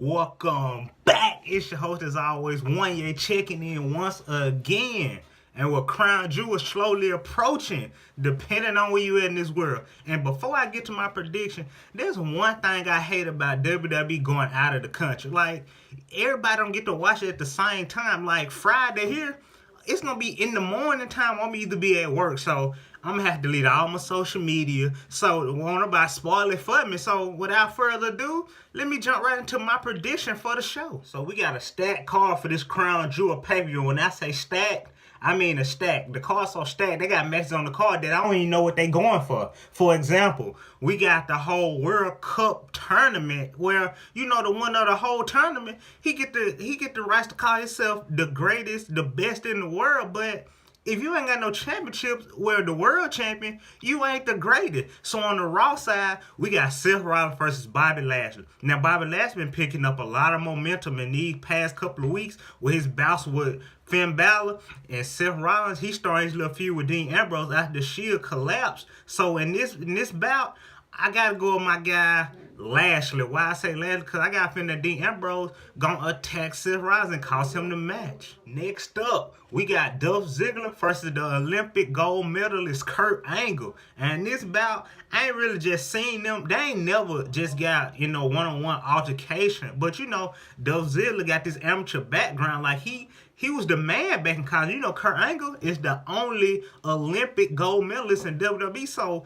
Welcome back. It's your host, as always, One Year, checking in once again. And with Crown Jewel slowly approaching, depending on where you at in this world. And before I get to my prediction, there's one thing I hate about WWE going out of the country. Like, everybody don't get to watch it at the same time. Like, Friday here, it's gonna be in the morning time. I'm gonna either be at work, so I'm gonna have to delete all my social media. So won't nobody spoil it for me. So without further ado, let me jump right into my prediction for the show. So we got a stacked card for this Crown Jewel pay-per-view. When I say stacked, I mean a stack. The card's so stacked, they got matches on the card that I don't even know what they going for. For example, we got the whole World Cup tournament where, you know, the winner of the whole tournament, he get the rights to call himself the greatest, the best in the world, but if you ain't got no championships where the world champion, you ain't the greatest. So on the Raw side, we got Seth Rollins versus Bobby Lashley. Now, Bobby Lashley been picking up a lot of momentum in these past couple of weeks with his bouts with Finn Balor, and Seth Rollins, he started his little feud with Dean Ambrose after the Shield collapsed. So in this bout, I gotta go with my guy Lashley. Why I say Lashley? Because I got a feeling that Dean Ambrose gonna attack Seth Rollins and cost him the match. Next up, we got Dolph Ziggler versus the Olympic gold medalist Kurt Angle. And this bout, I ain't really just seen them. They ain't never just got, one-on-one altercation. But, Dolph Ziggler got this amateur background. Like, he was the man back in college. Kurt Angle is the only Olympic gold medalist in WWE. So,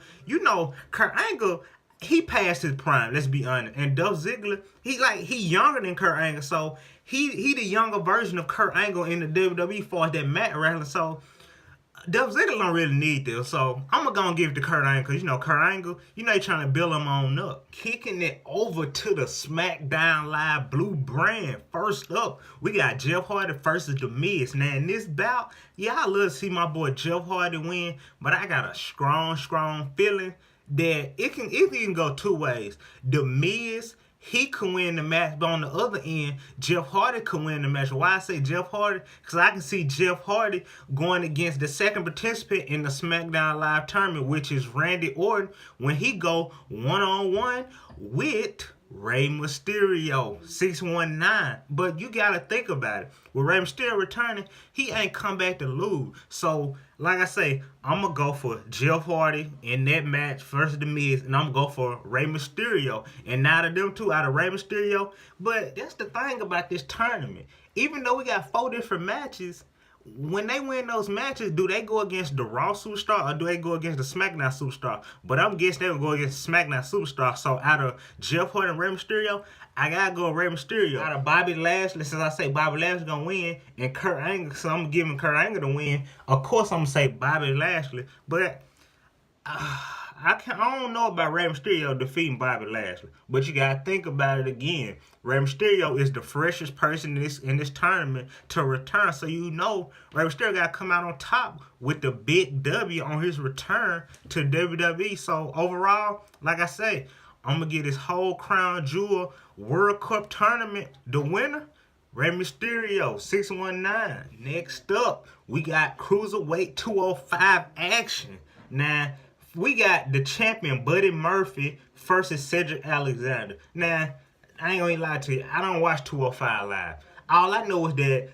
Kurt Angle, he passed his prime, let's be honest. And Dolph Ziggler, he younger than Kurt Angle. So, he the younger version of Kurt Angle in the WWE for that mat wrestling. So, Dolph Ziggler don't really need this, so I'm going to give it to Kurt Angle, because, Kurt Angle, he trying to build him on up. Kicking it over to the SmackDown Live Blue brand. First up, we got Jeff Hardy versus The Miz. Now, in this bout, I love to see my boy Jeff Hardy win, but I got a strong feeling that it can go two ways. The Miz, he can win the match, but on the other end, Jeff Hardy can win the match. Why I say Jeff Hardy? Because I can see Jeff Hardy going against the second participant in the SmackDown Live tournament, which is Randy Orton, when he go one-on-one with Rey Mysterio, 619. But you got to think about it. With Rey Mysterio returning, he ain't come back to lose. So, like I say, I'm going to go for Jeff Hardy in that match versus The Miz, and I'm going to go for Rey Mysterio. And out of them two, out of Rey Mysterio, but that's the thing about this tournament. Even though we got 4 different matches, when they win those matches, do they go against the Raw Superstar or do they go against the SmackDown Superstar? But I'm guessing they will go against the SmackDown Superstar. So out of Jeff Hardy and Rey Mysterio, I gotta go with Rey Mysterio. Out of Bobby Lashley, since I say Bobby Lashley gonna win, and Kurt Angle, so I'm giving Kurt Angle to win. Of course, I'm gonna say Bobby Lashley, but I don't know about Rey Mysterio defeating Bobby Lashley, but you gotta think about it again. Rey Mysterio is the freshest person in this tournament to return, so Rey Mysterio gotta come out on top with the big W on his return to WWE. So overall, like I say, I'm gonna get this whole Crown Jewel World Cup tournament the winner. Rey Mysterio, 619. Next up, we got Cruiserweight 205 action. Now, we got the champion Buddy Murphy versus Cedric Alexander. Now, I ain't gonna lie to you, I don't watch 205 Live. All I know is that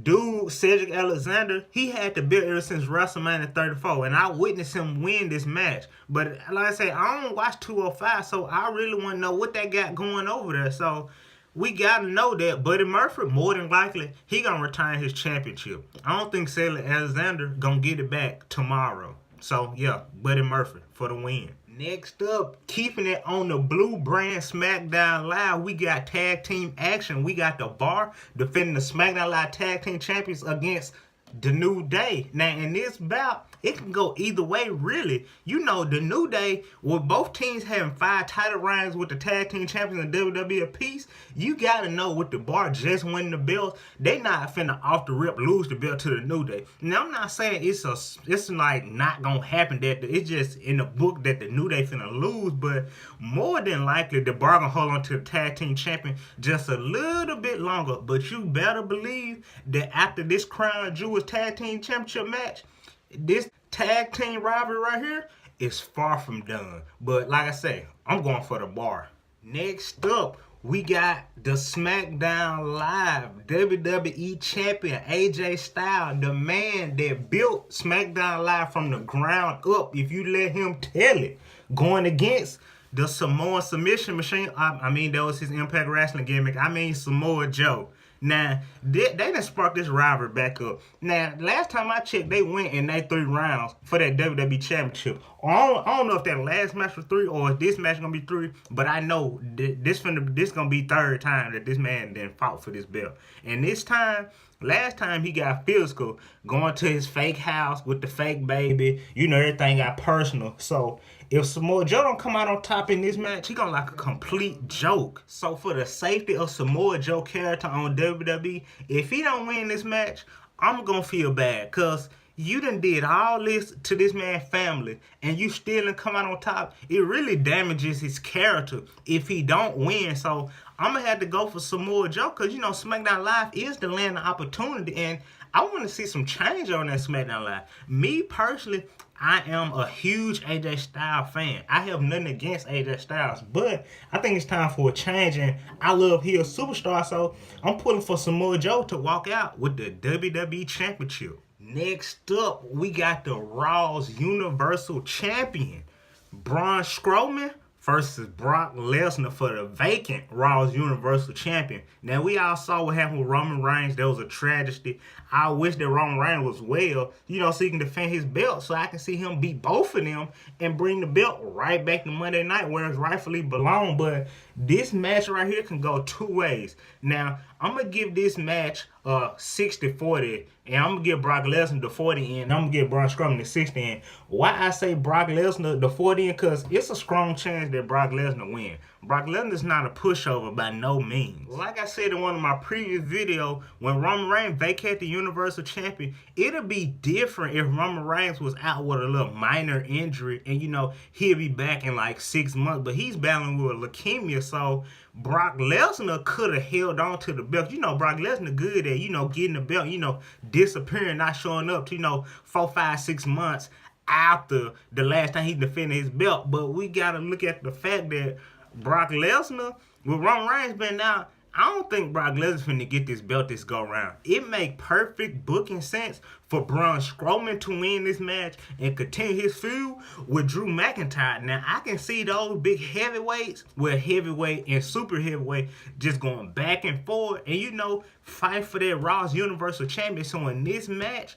dude, Cedric Alexander, he had the belt ever since WrestleMania 34, and I witnessed him win this match. But like I say, I don't watch 205, so I really want to know what they got going over there. So we got to know that Buddy Murphy, more than likely, he going to retain his championship. I don't think Cedric Alexander going to get it back tomorrow. So, yeah, Buddy Murphy for the win. Next up, keeping it on the Blue brand SmackDown Live, we got tag team action. We got The Bar defending the SmackDown Live tag team champions against The New Day. Now, in this bout, it can go either way, really. The New Day, with both teams having 5 title reigns with the tag team champions in WWE apiece, you got to know with The Bar just winning the belt, they not finna off the rip lose the belt to The New Day. Now, I'm not saying it's like not gonna happen, that it's just in the book that The New Day finna lose, but more than likely, The Bar gonna hold on to the tag team champion just a little bit longer. But you better believe that after this Crown Jewel tag team championship match, this tag team rivalry right here is far from done. But like I say, I'm going for The Bar. Next up, we got the SmackDown Live WWE Champion AJ Styles, the man that built SmackDown Live from the ground up, if you let him tell it, going against the Samoan Submission Machine. I mean, that was his Impact Wrestling gimmick. I mean, Samoa Joe. Now, they done sparked this rivalry back up. Now, last time I checked, they went in they 3 rounds for that WWE Championship. I don't know if that last match was 3 or if this match gonna be 3, but I know this gonna be 3rd time that this man then fought for this belt. And this time, last time he got physical, going to his fake house with the fake baby. You know, everything got personal. So if Samoa Joe don't come out on top in this match, he gonna like a complete joke. So for the safety of Samoa Joe character on WWE, if he don't win this match, I'm gonna feel bad, cause you done did all this to this man's family and you still didn't come out on top. It really damages his character if he don't win. So I'm gonna have to go for Samoa Joe, cause you know SmackDown Live is the land of opportunity, and I want to see some change on that SmackDown Live. Me personally, I am a huge AJ Styles fan. I have nothing against AJ Styles, but I think it's time for a change, and I love he a superstar, so I'm pulling for Samoa Joe to walk out with the WWE Championship. Next up, we got the Raw's Universal Champion, Braun Strowman versus Brock Lesnar for the vacant Raw's Universal Champion. Now, we all saw what happened with Roman Reigns. That was a tragedy. I wish that Roman Reigns was well, you know, so he can defend his belt, so I can see him beat both of them and bring the belt right back to Monday Night where it rightfully belongs. But this match right here can go 2 ways. Now, I'm going to give this match 60-40, and I'm going to give Brock Lesnar the 40 in. I'm going to give Braun Strowman the 60 in. Why I say Brock Lesnar the 40 in? Because it's a strong chance that Brock Lesnar win. Brock Lesnar's not a pushover by no means. Like I said in one of my previous videos, when Roman Reigns vacated the Universal Champion, it'll be different if Roman Reigns was out with a little minor injury and, you know, he'll be back in like 6 months. But he's battling with leukemia, so Brock Lesnar could have held on to the belt. You know, Brock Lesnar good at, you know, getting the belt, you know, disappearing, not showing up to, you know, 4, 5, 6 months after the last time he defended his belt. But we got to look at the fact that Brock Lesnar, with Roman Reigns been out, I don't think Brock Lesnar's finna get this belt this go round. It make perfect booking sense for Braun Strowman to win this match and continue his feud with Drew McIntyre. Now, I can see those big heavyweights, well, heavyweight and super heavyweight, just going back and forth and, you know, fight for that Raw's Universal Champion. So in this match,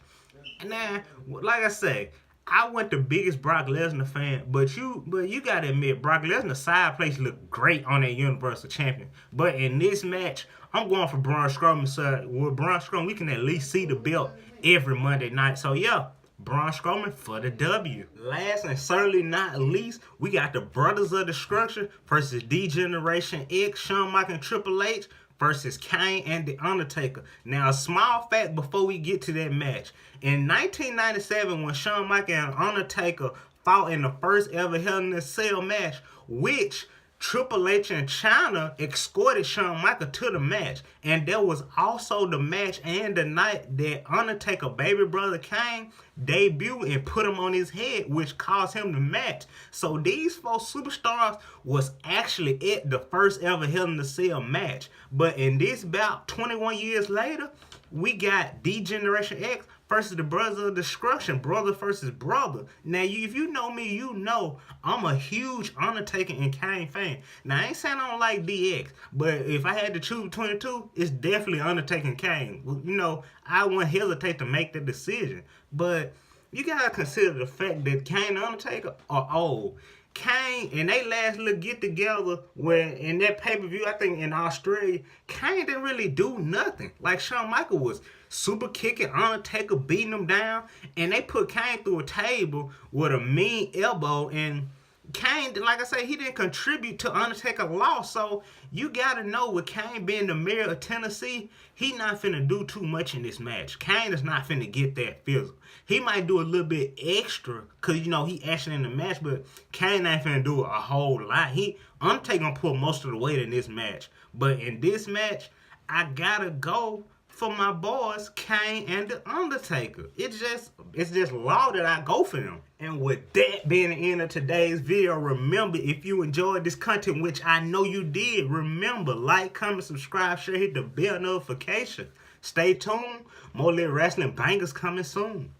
now, like I say, I wasn't the biggest Brock Lesnar fan, but you gotta admit, Brock Lesnar's side place looked great on that Universal Champion. But in this match, I'm going for Braun Strowman. So with Braun Strowman, we can at least see the belt every Monday night. So yeah, Braun Strowman for the W. Last and certainly not least, we got the Brothers of Destruction versus D-Generation X, Shawn Michaels and Triple H versus Kane and The Undertaker. Now, a small fact before we get to that match. In 1997, when Shawn Michaels and Undertaker fought in the first ever Hell in a Cell match, which Triple H and Chyna escorted Shawn Michaels to the match. And there was also the match and the night that Undertaker baby brother Kane debuted and put him on his head, which caused him to match. So these 4 superstars was actually at the first ever Hell in a Cell match. But in this bout, 21 years later, we got D-Generation X versus the Brothers of Destruction, brother versus brother. Now, if you know me, you know I'm a huge Undertaker and Kane fan. Now, I ain't saying I don't like DX, but if I had to choose between the two, it's definitely Undertaker and Kane. You know, I wouldn't hesitate to make the decision. But you gotta consider the fact that Kane and Undertaker are old. Kane and they last little get together when in that pay-per-view, I think in Australia, Kane didn't really do nothing. Like Shawn Michaels was super kicking Undertaker, beating him down, and they put Kane through a table with a mean elbow, and Kane, like I say, he didn't contribute to Undertaker's loss. So you gotta know, with Kane being the mayor of Tennessee, he not finna do too much in this match. Kane is not finna get that physical. He might do a little bit extra, cause you know he actually in the match, but Kane ain't finna do a whole lot. Undertaker gonna pull most of the weight in this match. But in this match, I gotta go for my boys Kane and The Undertaker. It's just law that I go for them. And with that being the end of today's video, remember, if you enjoyed this content, which I know you did, remember, like, comment, subscribe, share, hit the bell notification. Stay tuned. More Lit Wrestling bangers coming soon.